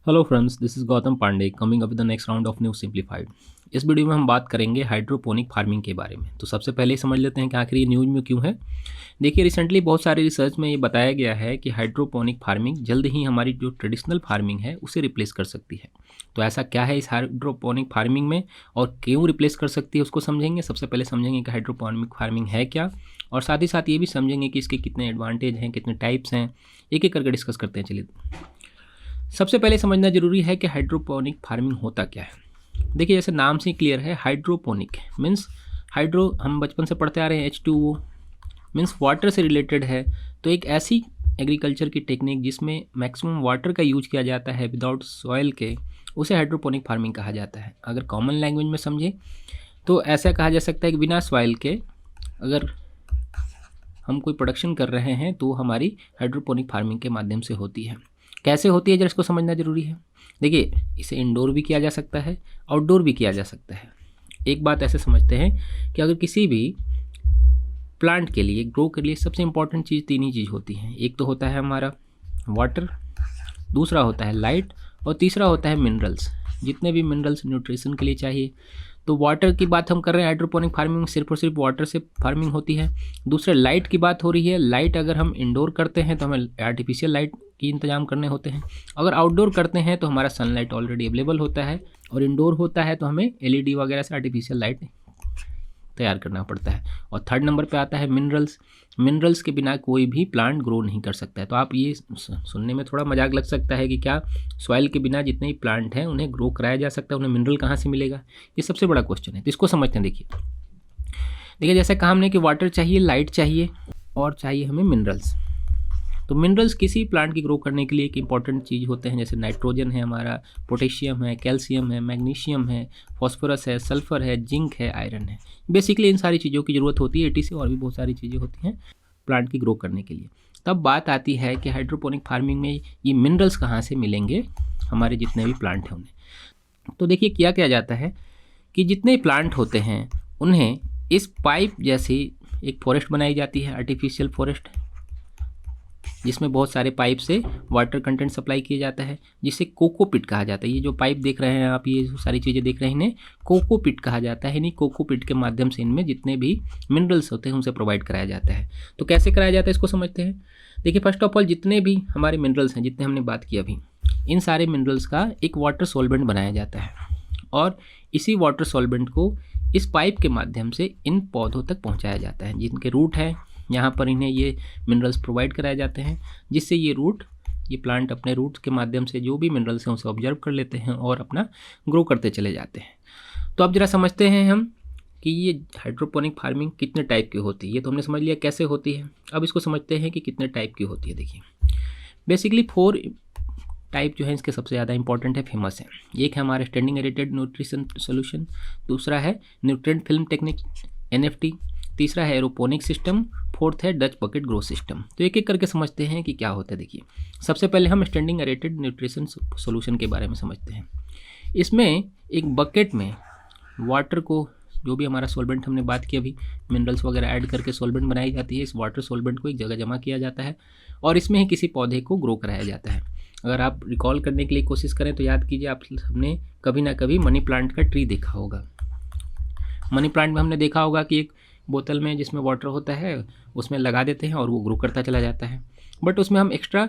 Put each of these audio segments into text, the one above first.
Hello friends, this is Gautam Pandey coming up with the next round of new simplified. इस video में हम बात करेंगे हाइड्रोपोनिक फार्मिंग के बारे में। तो सबसे पहले समझ लेते हैं कि आखिर ये न्यूज़ में क्यों है। देखिए, रिसेंटली बहुत सारे रिसर्च में ये बताया गया है कि हाइड्रोपोनिक फार्मिंग जल्द ही हमारी जो ट्रेडिशनल फार्मिंग है उसे रिप्लेस कर सकती है। तो ऐसा क्या है इस हाइड्रोपोनिक फार्मिंग में और क्यों रिप्लेस कर सकती है उसको समझेंगे। सबसे पहले समझेंगे कि हाइड्रोपोनिक फार्मिंग है क्या, और साथ ही साथ ये भी समझेंगे कि इसके कितने एडवांटेज हैं, कितने टाइप्स हैं। एक एक करके डिस्कस करते हैं। चलिए, सबसे पहले समझना जरूरी है कि हाइड्रोपोनिक फार्मिंग होता क्या है। देखिए, जैसे नाम से क्लियर है, हाइड्रोपोनिक मीन्स हाइड्रो, हम बचपन से पढ़ते आ रहे हैं H2O मीन्स वाटर से रिलेटेड है। तो एक ऐसी एग्रीकल्चर की टेक्निक जिसमें मैक्सिमम वाटर का यूज किया जाता है विदाउट सॉइल के, उसे हाइड्रोपोनिक फार्मिंग कहा जाता है। अगर कॉमन लैंग्वेज में समझे तो ऐसा कहा जा सकता है कि बिना सॉइल के अगर हम कोई प्रोडक्शन कर रहे हैं तो हमारी हाइड्रोपोनिक फार्मिंग के माध्यम से होती है। कैसे होती है जरा इसको समझना जरूरी है। देखिए, इसे इंडोर भी किया जा सकता है, आउटडोर भी किया जा सकता है। एक बात ऐसे समझते हैं कि अगर किसी भी प्लांट के लिए, ग्रो के लिए सबसे इंपॉर्टेंट चीज़ तीन ही चीज़ होती हैं। एक तो होता है हमारा वाटर, दूसरा होता है लाइट, और तीसरा होता है मिनरल्स। जितने भी मिनरल्स न्यूट्रिशन के लिए चाहिए। तो वाटर की बात हम कर रहे हैं, हाइड्रोपोनिक फार्मिंग में सिर्फ और सिर्फ वाटर से फार्मिंग होती है। दूसरे लाइट की बात हो रही है। लाइट अगर हम इंडोर करते हैं तो हमें आर्टिफिशियल लाइट की इंतजाम करने होते हैं। अगर आउटडोर करते हैं तो हमारा सनलाइट ऑलरेडी अवेलेबल होता है, और इंडोर होता है तो हमें LED वगैरह से आर्टिफिशियल लाइट तैयार करना पड़ता है। और थर्ड नंबर पे आता है मिनरल्स। मिनरल्स के बिना कोई भी प्लांट ग्रो नहीं कर सकता है। तो आप ये सुनने में थोड़ा मजाक लग सकता है कि क्या सॉइल के बिना जितने भी प्लांट हैं उन्हें ग्रो कराया जा सकता है, उन्हें मिनरल कहाँ से मिलेगा, ये सबसे बड़ा क्वेश्चन है। तो इसको समझते हैं। देखिए, जैसे कहा हमने कि वाटर चाहिए, लाइट चाहिए, और चाहिए हमें मिनरल्स। तो मिनरल्स किसी प्लांट की ग्रो करने के लिए एक इंपॉर्टेंट चीज़ होते हैं। जैसे नाइट्रोजन है हमारा, पोटेशियम है, कैल्शियम है, मैग्नीशियम है, फॉस्फोरस है, सल्फर है, जिंक है, आयरन है। बेसिकली इन सारी चीज़ों की ज़रूरत होती है। 80 से और भी बहुत सारी चीज़ें होती हैं प्लांट की ग्रो करने के लिए। तब बात आती है कि हाइड्रोपोनिक फार्मिंग में ये मिनरल्स कहाँ से मिलेंगे हमारे जितने भी प्लांट हैं उन्हें। तो देखिए, किया जाता है कि जितने प्लांट होते हैं उन्हें इस पाइप जैसी एक फॉरेस्ट बनाई जाती है, आर्टिफिशियल फॉरेस्ट, जिसमें बहुत सारे पाइप से वाटर कंटेंट सप्लाई किया जाता है, जिसे कोकोपिट कहा जाता है। ये जो पाइप देख रहे हैं आप, ये सारी चीज़ें देख रहे हैं, इन्हें कोकोपिट कहा जाता है। यानी कोकोपिट के माध्यम से इनमें जितने भी मिनरल्स होते हैं उनसे प्रोवाइड कराया जाता है। तो कैसे कराया जाता है इसको समझते हैं। देखिए, फर्स्ट ऑफ ऑल जितने भी हमारे मिनरल्स हैं, जितने हमने बात की अभी, इन सारे मिनरल्स का एक वाटर सॉल्वेंट बनाया जाता है, और इसी वाटर सॉल्वेंट को इस पाइप के माध्यम से इन पौधों तक पहुँचाया जाता है। जिनके रूट हैं, यहाँ पर इन्हें ये मिनरल्स प्रोवाइड कराए जाते हैं, जिससे ये प्लांट अपने रूट्स के माध्यम से जो भी मिनरल्स हैं उसे ऑब्जर्व कर लेते हैं और अपना ग्रो करते चले जाते हैं। तो अब जरा समझते हैं हम कि ये हाइड्रोपोनिक फार्मिंग कितने टाइप की होती है। ये तो हमने समझ लिया कैसे होती है। अब इसको समझते हैं कि कितने टाइप की होती है। देखिए, बेसिकली 4 टाइप जो है इसके सबसे ज़्यादा इंपॉर्टेंट है, फेमस है। एक है हमारा स्टैंडिंग एरेटेड न्यूट्रिशन सोल्यूशन, दूसरा है न्यूट्रिएंट फिल्म टेक्निक NFT, तीसरा है एरोपोनिक सिस्टम, फोर्थ है डच बकेट ग्रो सिस्टम। तो एक एक करके समझते हैं कि क्या होता है। देखिए, सबसे पहले हम स्टैंडिंग एरेटेड न्यूट्रिशन सोल्यूशन के बारे में समझते हैं। इसमें एक बकेट में वाटर को, जो भी हमारा सॉल्वेंट हमने बात की अभी, मिनरल्स वगैरह ऐड करके सॉल्वेंट बनाई जाती है। इस वाटर सॉल्वेंट को एक जगह जमा किया जाता है और इसमें ही किसी पौधे को ग्रो कराया जाता है। अगर आप रिकॉल करने के लिए कोशिश करें तो याद कीजिए, आप हमने कभी ना कभी मनी प्लांट का ट्री देखा होगा। मनी प्लांट में हमने देखा होगा कि एक बोतल में जिसमें वाटर होता है उसमें लगा देते हैं और वो ग्रो करता चला जाता है, बट उसमें हम एक्स्ट्रा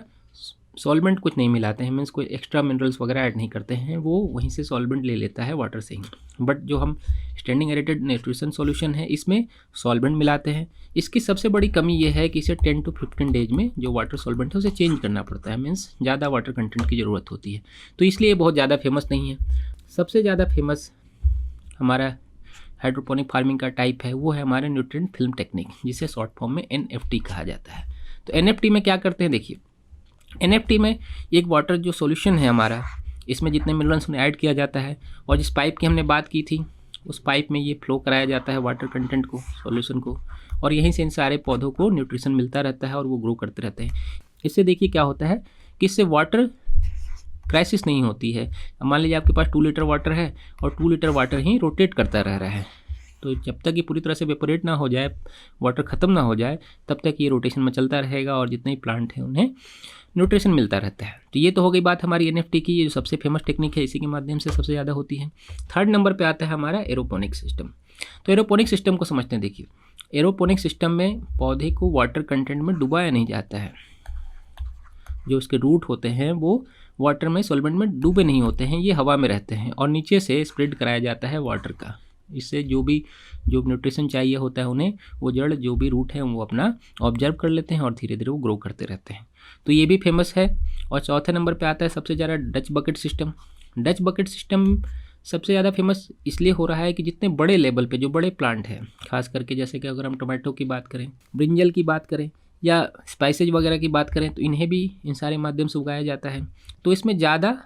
सॉल्वेंट कुछ नहीं मिलाते हैं, मीन्स कोई एक्स्ट्रा मिनरल्स वगैरह ऐड नहीं करते हैं, वो वहीं से सॉल्वेंट ले लेता है वाटर से ही। बट जो हम स्टैंडिंग एरेटेड न्यूट्रिशन सॉल्यूशन है, इसमें सॉल्वेंट मिलाते हैं। इसकी सबसे बड़ी कमी ये है कि इसे 10 to 15 डेज में जो वाटर सॉल्वेंट है उसे चेंज करना पड़ता है, मीन्स ज़्यादा वाटर कंटेंट की ज़रूरत होती है। तो इसलिए बहुत ज़्यादा फेमस नहीं है। सबसे ज़्यादा फेमस हमारा हाइड्रोपोनिक फार्मिंग का टाइप है वो है हमारे न्यूट्रिएंट फिल्म टेक्निक, जिसे शॉर्ट फॉर्म में NFT कहा जाता है। तो NFT में क्या करते हैं, देखिए, NFT में एक वाटर जो सॉल्यूशन है हमारा, इसमें जितने मिनरल्स उन्हें ऐड किया जाता है, और जिस पाइप की हमने बात की थी उस पाइप में ये फ्लो कराया जाता है वाटर कंटेंट को, सॉल्यूशन को, और यहीं से इन सारे पौधों को न्यूट्रिशन मिलता रहता है और वो ग्रो करते रहते हैं। इससे देखिए क्या होता है कि इससे वाटर क्राइसिस नहीं होती है। अब मान लीजिए आपके पास 2 लीटर वाटर है और 2 लीटर वाटर ही रोटेट करता रह रहा है, तो जब तक ये पूरी तरह से वेपोरेट ना हो जाए, वाटर ख़त्म ना हो जाए, तब तक ये रोटेशन में चलता रहेगा और जितने भी प्लांट हैं उन्हें न्यूट्रिशन मिलता रहता है। तो ये तो हो गई बात हमारी NFT की, ये जो सबसे फेमस टेक्निक है, इसी के माध्यम से सबसे ज़्यादा होती है। थर्ड नंबर पे आता है हमारा एरोपोनिक सिस्टम। तो एरोपोनिक सिस्टम को समझते हैं। देखिए, एरोपोनिक सिस्टम में पौधे को वाटर कंटेंट में डुबाया नहीं जाता है। जो उसके रूट होते हैं वो वाटर में, सॉल्वेंट में डूबे नहीं होते हैं, ये हवा में रहते हैं और नीचे से स्प्रेड कराया जाता है वाटर का। इससे जो न्यूट्रिशन चाहिए होता है उन्हें, वो जड़ जो भी रूट है वो अपना ऑब्जर्व कर लेते हैं और धीरे धीरे वो ग्रो करते रहते हैं। तो ये भी फेमस है। और चौथे नंबर पे आता है सबसे ज़्यादा Dutch bucket system. Dutch bucket system सबसे ज़्यादा फेमस इसलिए हो रहा है कि जितने बड़े लेवल पे जो बड़े प्लांट हैं, खास करके जैसे कि अगर हम टोमेटो की बात करें, ब्रिंजल की बात करें या स्पाइसेज वगैरह की बात करें, तो इन्हें भी इन सारे माध्यम से उगाया जाता है। तो इसमें ज़्यादा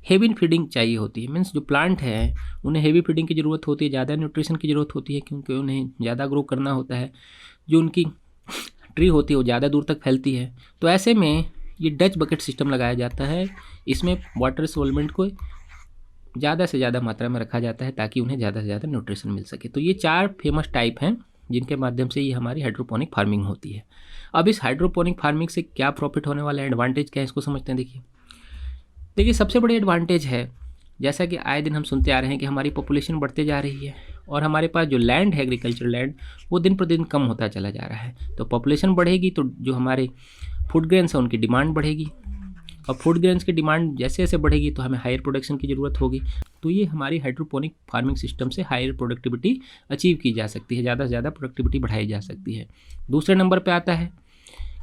हेवी फीडिंग चाहिए होती है। मीन्स जो प्लांट है उन्हें हेवी फीडिंग की ज़रूरत होती है, ज़्यादा न्यूट्रिशन की ज़रूरत होती है, क्योंकि उन्हें ज़्यादा ग्रो करना होता है। जो उनकी ट्री होती है वो ज़्यादा दूर तक फैलती है। तो ऐसे में ये डच बकेट सिस्टम लगाया जाता है। इसमें वाटर सॉल्वेंट को ज़्यादा से ज़्यादा मात्रा में रखा जाता है ताकि उन्हें ज़्यादा से ज़्यादा न्यूट्रिशन मिल सके। तो ये 4 फेमस टाइप हैं जिनके माध्यम से ये हमारी हाइड्रोपोनिक फार्मिंग होती है। अब इस हाइड्रोपोनिक फार्मिंग से क्या प्रॉफिट होने वाला है, एडवांटेज क्या है, इसको समझते हैं। देखिए सबसे बड़ी एडवांटेज है, जैसा कि आए दिन हम सुनते आ रहे हैं कि हमारी पॉपुलेशन बढ़ते जा रही है और हमारे पास जो लैंड है, एग्रीकल्चर लैंड, वो दिन प्रतिदिन कम होता चला जा रहा है। तो पॉपुलेशन बढ़ेगी तो जो हमारे फूड ग्रेन्स हैं उनकी डिमांड बढ़ेगी, और फूड ग्रेन्स की डिमांड जैसे जैसे बढ़ेगी तो हमें हायर प्रोडक्शन की ज़रूरत होगी। तो ये हमारी हाइड्रोपोनिक फार्मिंग सिस्टम से हायर प्रोडक्टिविटी अचीव की जा सकती है, ज़्यादा से ज़्यादा प्रोडक्टिविटी बढ़ाई जा सकती है। दूसरे नंबर पे आता है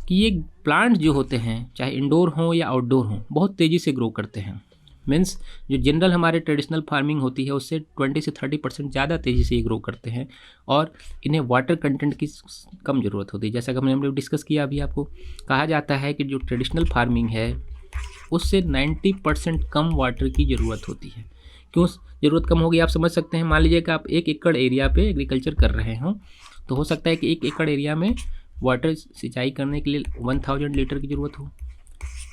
कि ये प्लांट जो होते हैं, चाहे इंडोर हों या आउटडोर हों, बहुत तेज़ी से ग्रो करते हैं। मीन्स जो जनरल हमारे ट्रेडिशनल फार्मिंग होती है उससे 20 से 30% ज़्यादा तेज़ी से ये ग्रो करते हैं और इन्हें वाटर कंटेंट की कम ज़रूरत होती है। जैसा कि हमने डिस्कस किया, अभी आपको कहा जाता है कि जो ट्रेडिशनल फार्मिंग है उससे 90% कम वाटर की ज़रूरत होती है। क्यों ज़रूरत कम होगी आप समझ सकते हैं। मान लीजिए कि आप 1 एकड़ एरिया पे एग्रीकल्चर कर रहे हों, तो हो सकता है कि 1 एकड़ एरिया में वाटर सिंचाई करने के लिए 1000 लीटर की ज़रूरत हो,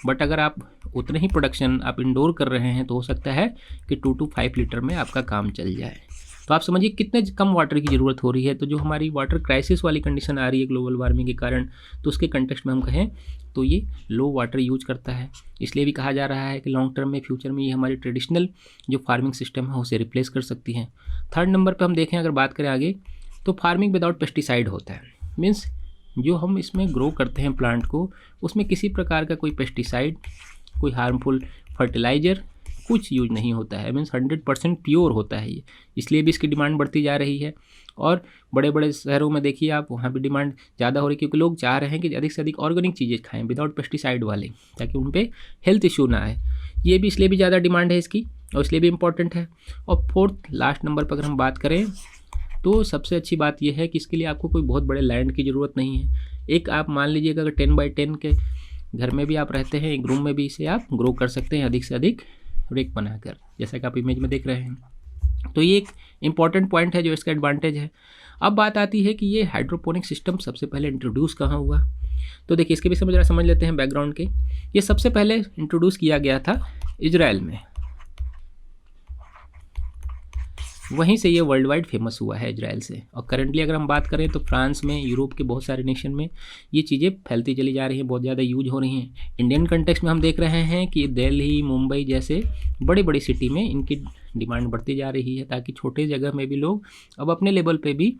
बट अगर आप उतने ही प्रोडक्शन आप इंडोर कर रहे हैं तो हो सकता है कि 2 to 5 लीटर में आपका काम चल जाए। तो आप समझिए कितने कम वाटर की ज़रूरत हो रही है। तो जो हमारी वाटर क्राइसिस वाली कंडीशन आ रही है ग्लोबल वार्मिंग के कारण, तो उसके कंटेक्स्ट में हम कहें तो ये लो वाटर यूज करता है। इसलिए भी कहा जा रहा है कि लॉन्ग टर्म में, फ्यूचर में ये हमारी ट्रेडिशनल जो फार्मिंग सिस्टम है उसे रिप्लेस कर सकती है। थर्ड नंबर पर हम देखें, अगर बात करें आगे, तो फार्मिंग विदाउट पेस्टिसाइड होता है। मीन्स जो हम इसमें ग्रो करते हैं प्लांट को, उसमें किसी प्रकार का कोई पेस्टिसाइड, कोई हार्मफुल फर्टिलाइज़र कुछ यूज नहीं होता है। मीन्स 100% प्योर होता है ये। इसलिए भी इसकी डिमांड बढ़ती जा रही है और बड़े बड़े शहरों में देखिए आप, वहाँ भी डिमांड ज़्यादा हो रही है, क्योंकि लोग चाह रहे हैं कि अधिक से अधिक ऑर्गेनिक चीज़ें खाएं विदाउट पेस्टिसाइड वाले, ताकि उन पर हेल्थ इशू ना आए। ये भी इसलिए भी ज़्यादा डिमांड है इसकी और इसलिए भी इम्पॉर्टेंट है। और फोर्थ लास्ट नंबर पर अगर हम बात करें, तो सबसे अच्छी बात यह है कि इसके लिए आपको कोई बहुत बड़े लैंड की ज़रूरत नहीं है। एक आप मान लीजिएगा अगर 10 by 10 के घर में भी आप रहते हैं, एक रूम में भी इसे आप ग्रो कर सकते हैं अधिक से अधिक रेक बनाकर, जैसा कि आप इमेज में देख रहे हैं। तो ये एक इम्पॉर्टेंट पॉइंट है जो इसका एडवांटेज है। अब बात आती है कि ये हाइड्रोपोनिक सिस्टम सबसे पहले इंट्रोड्यूस कहाँ हुआ। तो देखिए इसके भी समझ लेते हैं बैकग्राउंड के। ये सबसे पहले इंट्रोड्यूस किया गया था इजराइल में, वहीं से ये वर्ल्ड वाइड फेमस हुआ है इजराइल से। और करंटली अगर हम बात करें तो फ्रांस में, यूरोप के बहुत सारे नेशन में ये चीज़ें फैलती चली जा रही हैं, बहुत ज़्यादा यूज हो रही हैं। इंडियन कंटेक्स्ट में हम देख रहे हैं कि दिल्ली, मुंबई जैसे बड़ी बड़ी सिटी में इनकी डिमांड बढ़ती जा रही है, ताकि छोटे जगह में भी लोग अब अपने लेवल पे भी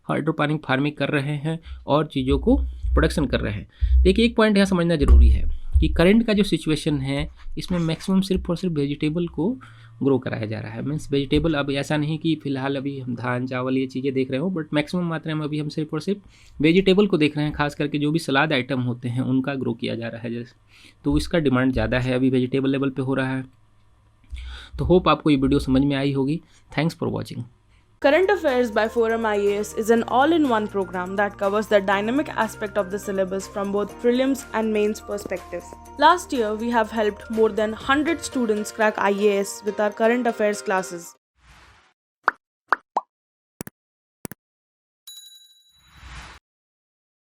हाइड्रोपोनिक फार्मिंग कर रहे हैं और चीज़ों को प्रोडक्शन कर रहे हैं। देखिए एक पॉइंट यहाँ समझना ज़रूरी है कि करंट का जो सिचुएशन है इसमें मैक्सिमम सिर्फ और सिर्फ वेजिटेबल को ग्रो कराया जा रहा है। मीन्स वेजिटेबल, अब ऐसा नहीं कि फ़िलहाल अभी हम धान चावल ये चीज़ें देख रहे हो, बट मैक्सिमम मात्रा में अभी हम सिर्फ और सिर्फ वेजिटेबल को देख रहे हैं। खास करके जो भी सलाद आइटम होते हैं उनका ग्रो किया जा रहा है जैसे, तो इसका डिमांड ज़्यादा है, अभी वेजिटेबल लेवल पे हो रहा है। तो होप आपको ये वीडियो समझ में आई होगी। Thanks for watching. Current Affairs by Forum IAS is an all-in-one program that covers the dynamic aspect of the syllabus from both prelims and mains perspective. Last year, we have helped more than 100 students crack IAS with our current affairs classes.